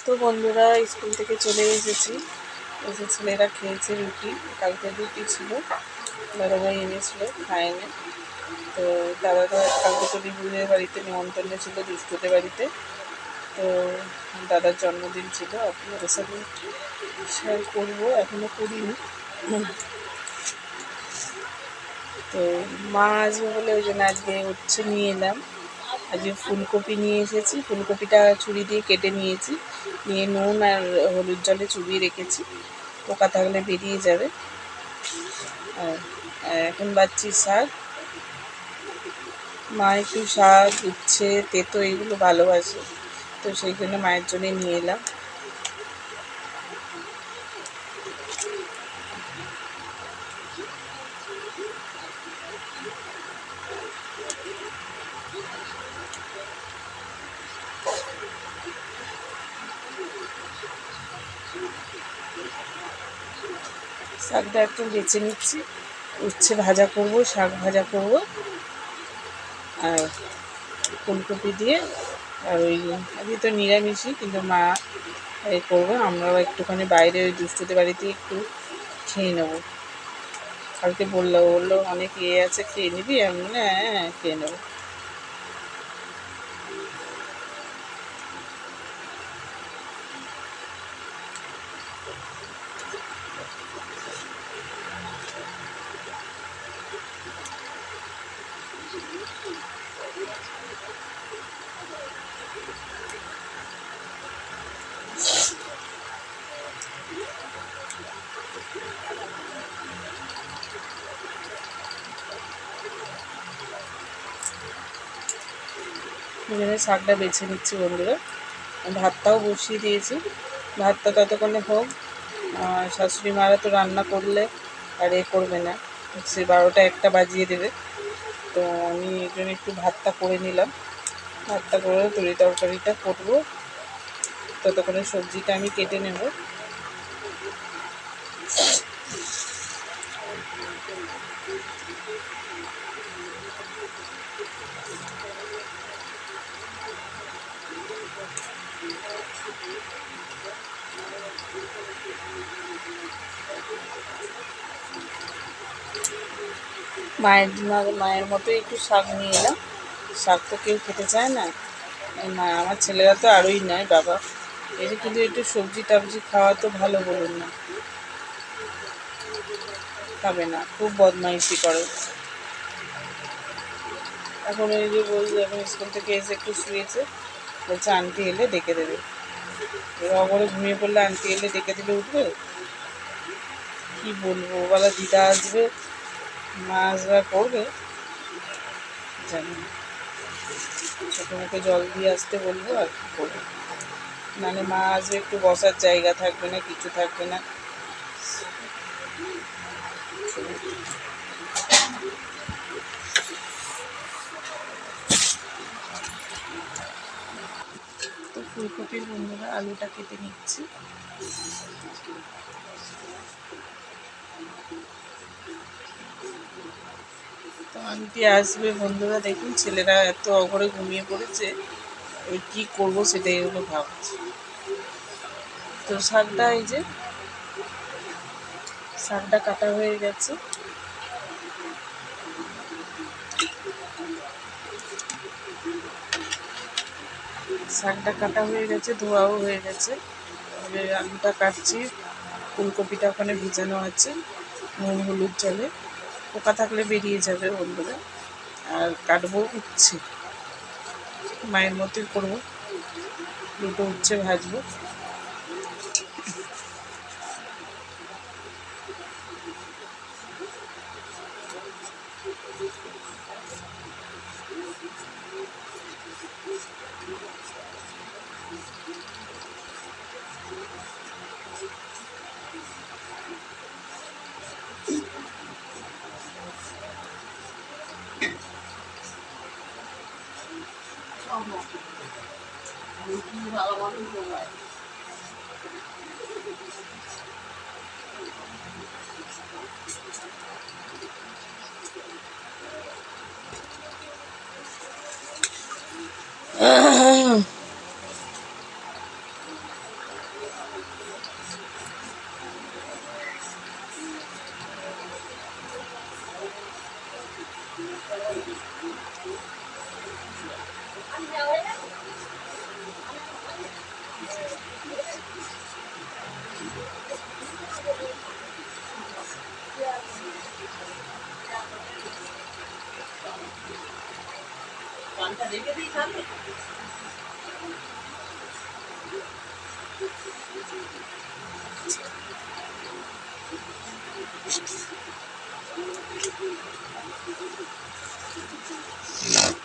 তো বন্ধুরা স্কুল থেকে চলে এসেছি, এসে ছেলেরা খেয়েছে রুটি। কালকে রুটি ছিল, দাদাভাই এনেছিল, খায়নি। তো কালকে তো রিবুদের বাড়িতে নিমন্ত্রণ ছিল, দুষ্টুদের বাড়িতে। তো দাদার জন্মদিন ছিল, আপনাদের সাথে শেয়ার করবো, এখনও করিনি। তো মা আসবে বলে ওই জন্য আজকে উচ্ছে নিয়ে এলাম। আজকে ফুলকপি নিয়ে এসেছি, ফুলকপিটা ছুরি দিয়ে কেটে নিয়েছি, নিয়ে নুন আর হলুদ জলে চুবিয়ে রেখেছি, পোকা থাকলে বেরিয়ে যাবে। আর এখন বাচ্ছি শাক। মা একটু শাক, উচ্ছে, তেতো এগুলো ভালোবাসে, তো সেই জন্য মায়ের জন্যে নিয়ে এলাম। শাকটা একটু বেছে নিচ্ছি, উচ্ছে ভাজা করব, শাক ভাজা করব, আর ফুলকপি দিয়ে। আর ওই আজকে তো নিরামিষই, কিন্তু মা করবে, আমরাও একটুখানি বাইরে ওই দুষ্টুদের বাড়িতে একটু খেয়ে নেবো। কালকে বললো অনেক আছে, খেয়ে নিবি? আমি বললাম হ্যাঁ, খেয়ে নেবো। এখানে শাকটা বেছে নিচ্ছি বন্ধুরা। ভাতটাও বসিয়ে দিয়েছি, ভাতটা ততক্ষণে হোক। শাশুড়ি মারা তো রান্না করলে আর করবে না, সে 12টা-1টা বাজিয়ে দেবে। তো আমি এই জন্য একটু ভাতটা করে নিলাম, ভাতটা করে তরি তরকারিটা করবো, ততক্ষণে সবজিটা আমি কেটে নেব। মায়ের মতো একটু শাক নিয়ে এলাম। শাক তো কেউ খেতে চায় না, আমার ছেলেরা তো আরোই নয় বাবা, এর কিন্তু একটু সবজি টবজি খাওয়া তো ভালো, বলুন না, খাবে না, খুব বদমাইশি করে। এখন ওই যে বলছি, এখন স্কুল থেকে এসে একটু শুয়েছে, বলছে আন্টি এলে ডেকে দেবে। এবার করে ঘুমিয়ে পড়লে আন্টি এলে ডেকে দিলে উঠবে? কি বলবো, ওবেলা দিদা আসবে, মা আসবে, করবে জানি না। ছোটো মুখে জল দিয়ে আসতে বলবো, আর কি করবো। মানে মা আসবে, একটু বসার জায়গা থাকবে না, কিছু থাকবে না। তো ফুলকপির বন্ধুরা আলুটা কেটে নিচ্ছি। তো আন্টি আসবে বন্ধুরা, দেখুন ছেলেরা এত অঘরে ঘুমিয়ে পড়েছে, ওই কী করবো সেটাই হলো ভাবছি। তো শাকটা, এই যে শাকটা কাটা হয়ে গেছে, শাকটা কাটা হয়ে গেছে, ধোয়াও হয়ে গেছে। এবার আলুটা কাটছি, ফুলকপিটা ওখানে ভিজানো আছে নুন হলুদ জলে, পোকা থাকলে বেরিয়ে যাবে বন্ধুরা। আর কাটবো উচ্ছে, মায়ের মতোই করবো, দুটো উচ্ছে ভাজবো।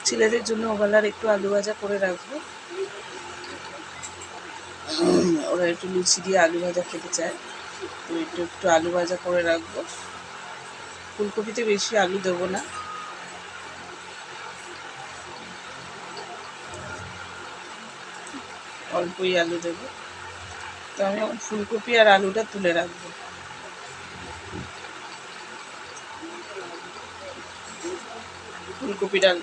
ছেলেদের জন্য ওবেলার একটু আলু ভাজা করে রাখবো, ওরা একটু লুচি দিয়ে আলু ভাজা খেতে চায়, তো একটু একটু আলু ভাজা করে রাখবো। ফুলকপিতে বেশি আলু দেবো না, অল্পই আলু দেবো। তো আমি ফুলকপি আর আলুটা তুলে রাখবো। ফুলকপি ডাল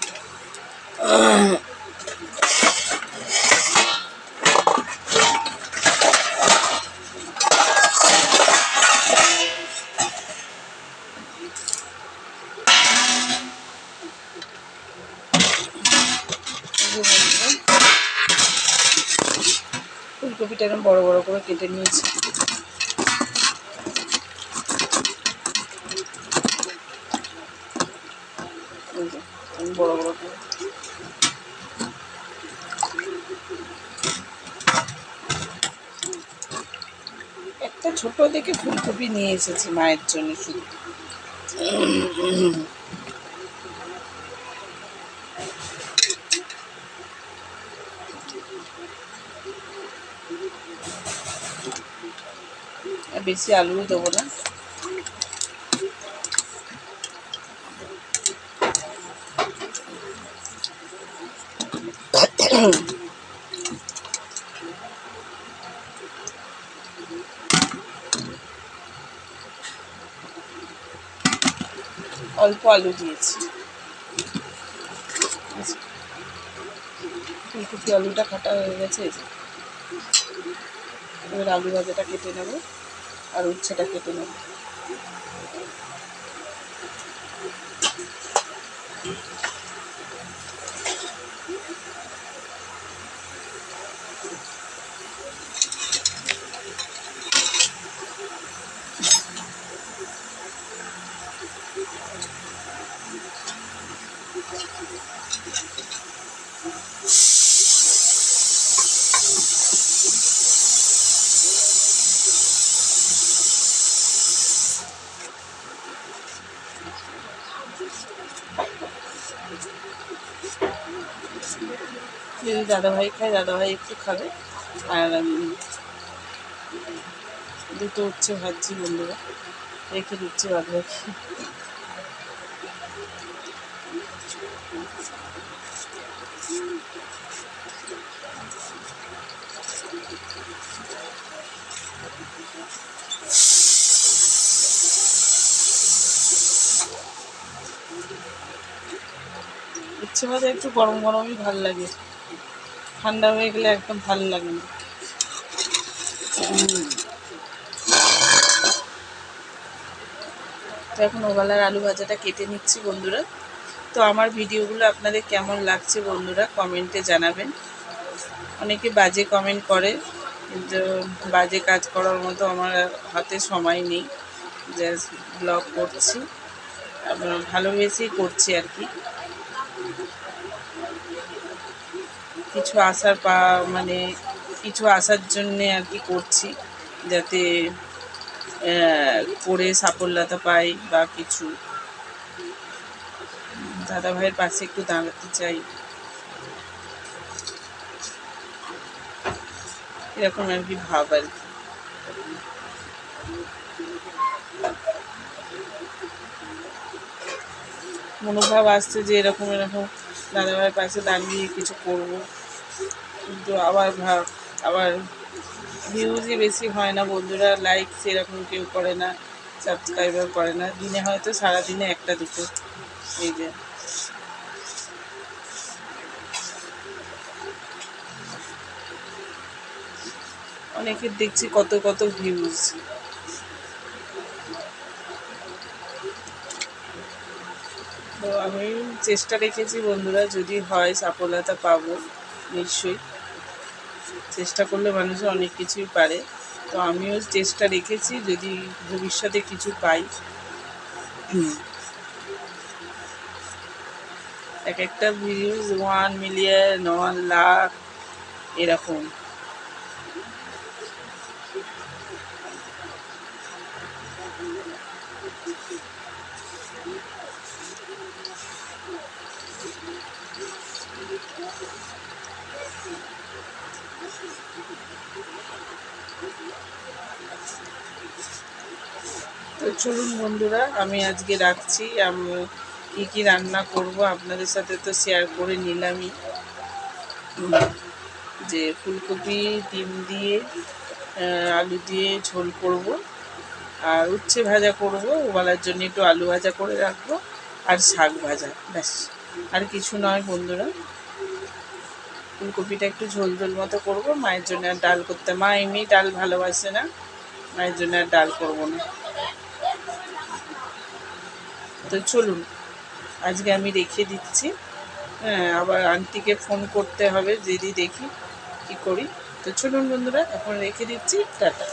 ফুলকপিটা এরকম বড় বড় করে কেটে নিয়েছি। বড় বড় করে একটা ছোট দেখে ফুলকপি নিয়ে এসেছি মায়ের জন্য শুধু। বেশি আলুও দেবো না, অল্প আলু দিয়েছি। ফুলকপি আলুটা কাটা হয়ে গেছে, এবার আলু ভাজাটা কেটে নেবো আর উচ্ছেটা কেটে নেবো। যদি দাদাভাই খায়, দাদাভাই একটু খাবে, আর আমি দুটো উচ্ছে ভাজছি বন্ধুরা, রেখে দিচ্ছি বাদ বাকি। উচ্ছে ভাজা একটু গরম গরমই ভাল লাগে, ঠান্ডা হয়ে গেলে একদম ভালো লাগে না। তো এখন ওবেলার আলু ভাজাটা কেটে নিচ্ছি বন্ধুরা। তো আমার ভিডিওগুলো আপনাদের কেমন লাগছে বন্ধুরা কমেন্টে জানাবেন। অনেকে বাজে কমেন্ট করে, কিন্তু বাজে কাজ করার মতো আমার হাতে সময় নেই, জাস্ট ব্লগ করছি, ভালোবেসেই করছি আর কি। কিছু আসার মানে কিছু আসার জন্যে আর কি করছি, যাতে করে সাফল্যতা পাই বা কিছু, দাদা ভাইয়ের পাশে একটু দাঁড়াতে চাই, এরকম আর কি ভাব আর কি। মনোভাব আসছে যে এরকম এরকম দাদা ভাইয়ের পাশে দাঁড়িয়ে কিছু করব, কিন্তু আবার ভিউজই বেশি হয় না বন্ধুরা, লাইক সেরকম কেউ করে না, সাবস্ক্রাইবার করে না, দিনে হয়তো সারাদিনে একটা দুটো। এই যে অনেকের দেখছি কত কত ভিউজ। তো আমি চেষ্টা রেখেছি বন্ধুরা, যদি হয় সফলতা পাবো নিশ্চয়ই। চেষ্টা করলে মানুষ অনেক কিছুই পারে। তো আমিও চেষ্টা রেখেছি, যদি ভবিষ্যতে কিছু পাই। এক একটা ভিউজ 1 মিলিয়ন, 1 লাখ এরকম। তো চলুন বন্ধুরা, আমি আজকে রাখছি। আমি কী কী রান্না করব আপনাদের সাথে তো শেয়ার করে নিলামই। যে ফুলকপি ডিম দিয়ে আলু দিয়ে ঝোল করব, আর উচ্ছে ভাজা করব, ওবেলার জন্য একটু আলু ভাজা করে রাখবো, আর শাক ভাজা, ব্যাস। আর কিছু নয় বন্ধুরা। ফুলকপিটা একটু ঝোল ঝোল মতো করবো, মায়ের জন্য আর ডাল করতে, মা এমনি ডাল ভালোবাসে না, মায়ের জন্য আর ডাল করবো না। তো চলুন, আজকে আমি রেখে দিচ্ছি। হ্যাঁ, আবার আন্টিকে ফোন করতে হবে, যদি দেখি কি করি। তো চলুন বন্ধুরা, এখন রেখে দিচ্ছি, টাটা।